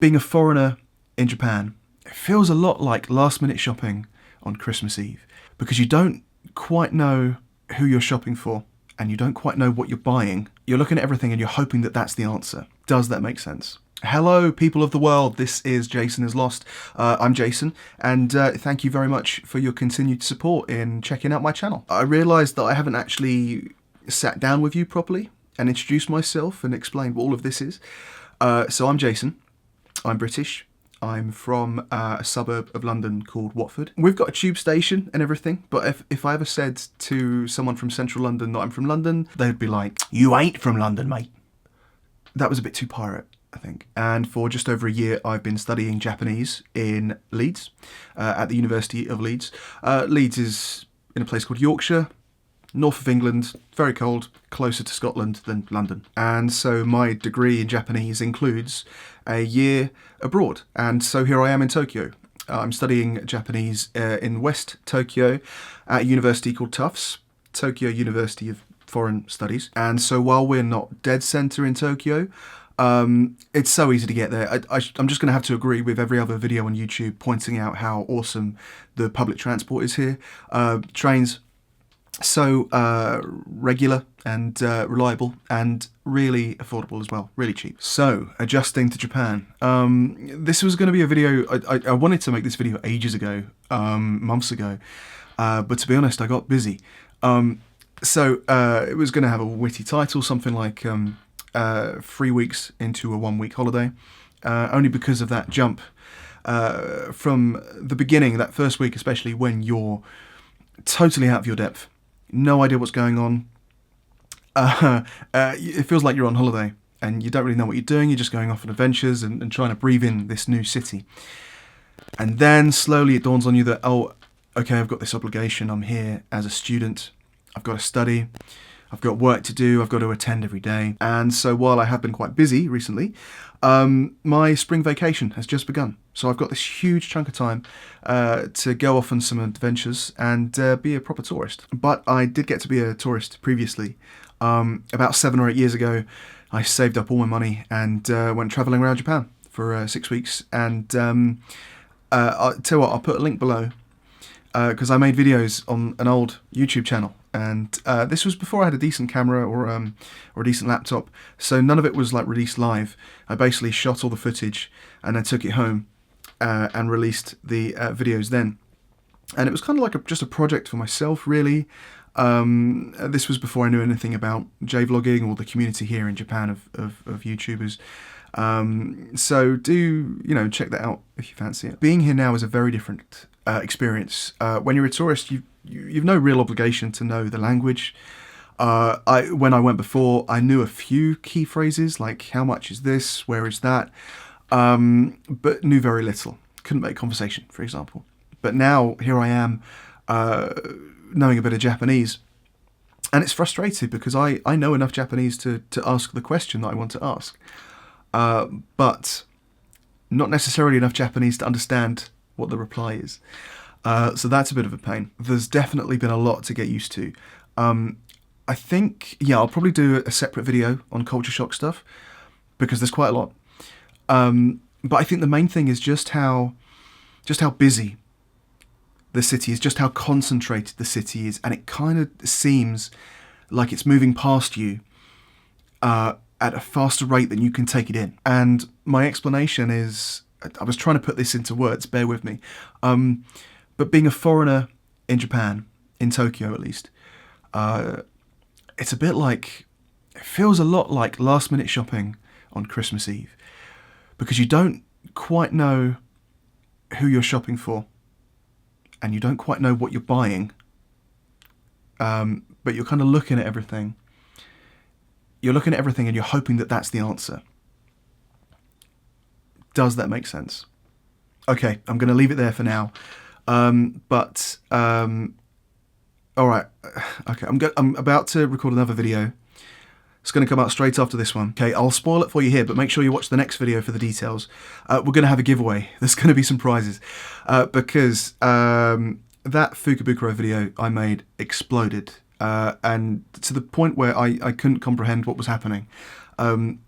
Being a foreigner in Japan, it feels a lot like last-minute shopping on Christmas Eve, because you don't quite know who you're shopping for and you don't quite know what you're buying. You're looking at everything and you're hoping that that's the answer. Does that make sense? Hello, people of the world. This is Jason is Lost. I'm Jason, and thank you very much for your continued support in checking out my channel. I realised that I haven't actually sat down with you properly and introduced myself and explained what all of this is. So I'm Jason. I'm British. I'm from a suburb of London called Watford. We've got a tube station and everything, but if I ever said to someone from central London that I'm from London, they'd be like, "You ain't from London, mate." That was a bit too pirate, I think. And for just over a year, I've been studying Japanese in Leeds, at the University of Leeds. Leeds is in a place called Yorkshire, north of England, very cold, closer to Scotland than London. And so my degree in Japanese includes a year abroad. And so here I am in Tokyo. I'm studying Japanese in West Tokyo at a university called Tufts, Tokyo University of Foreign Studies. And so while we're not dead center in Tokyo, it's so easy to get there. I'm just going to have to agree with every other video on YouTube pointing out how awesome the public transport is here. Trains, so regular and reliable and really affordable as well, really cheap. So, adjusting to Japan. This was going to be a video, I wanted to make this video ages ago, months ago, but to be honest, I got busy. So it was going to have a witty title, something like 3 weeks into a 1 week holiday, only because of that jump from the beginning, that first week especially, when you're totally out of your depth. No idea what's going on. It feels like you're on holiday and you don't really know what you're doing. You're just going off on adventures and trying to breathe in this new city. And then slowly it dawns on you that, oh, okay, I've got this obligation. I'm here as a student. I've got to study. I've got work to do. I've got to attend every day. And so while I have been quite busy recently, my spring vacation has just begun. So I've got this huge chunk of time to go off on some adventures and be a proper tourist. But I did get to be a tourist previously. About 7 or 8 years ago, I saved up all my money and went traveling around Japan for 6 weeks. And I'll tell you what, I'll put a link below because I made videos on an old YouTube channel. And this was before I had a decent camera or a decent laptop, so none of it was like released live. I basically shot all the footage and then took it home and released the videos then. And it was kind of like just a project for myself, really. This was before I knew anything about J-vlogging or the community here in Japan of YouTubers. So do, check that out if you fancy it. Being here now is a very different experience. When you're a tourist, you've no real obligation to know the language. When I went before, I knew a few key phrases like "how much is this?" "where is that?" But knew very little. Couldn't make conversation, for example. But now here I am, knowing a bit of Japanese, and it's frustrating because I know enough Japanese to ask the question that I want to ask, but not necessarily enough Japanese to understand what the reply is. So that's a bit of a pain. There's definitely been a lot to get used to. I think, yeah, I'll probably do a separate video on culture shock stuff because there's quite a lot. But I think the main thing is just how busy the city is, just how concentrated the city is, and it kind of seems like it's moving past you at a faster rate than you can take it in. And my explanation is, I was trying to put this into words, bear with me. But being a foreigner in Japan, in Tokyo at least, it's a bit like, it feels a lot like last-minute shopping on Christmas Eve, because you don't quite know who you're shopping for, and you don't quite know what you're buying, but you're kind of looking at everything. You're looking at everything and you're hoping that that's the answer. Does that make sense? Okay, I'm going to leave it there for now. All right. Okay, I'm about to record another video. It's going to come out straight after this one. Okay, I'll spoil it for you here, but make sure you watch the next video for the details. We're going to have a giveaway. There's going to be some prizes because that Fukabukuro video I made exploded, and to the point where I couldn't comprehend what was happening. I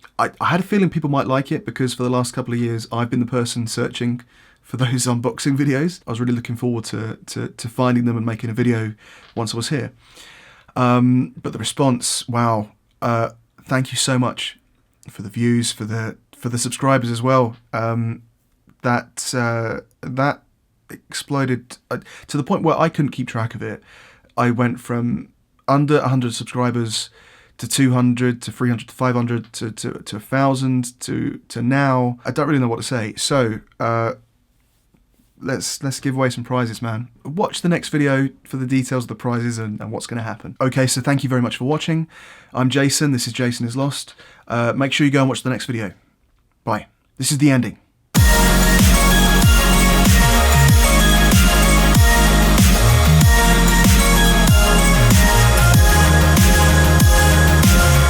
had a feeling people might like it because for the last couple of years I've been the person searching for those unboxing videos. I was really looking forward to finding them and making a video once I was here. But the response, wow! Thank you so much for the views, for the subscribers as well. That exploded to the point where I couldn't keep track of it. I went from under 100 subscribers to 200 to 300 to 500 to 1,000 to now. I don't really know what to say. So let's give away some prizes, man. Watch the next video for the details of the prizes and what's going to happen. Okay, so thank you very much for watching. I'm Jason. This is Jason is Lost. Make sure you go and watch the next video. Bye. This is the ending.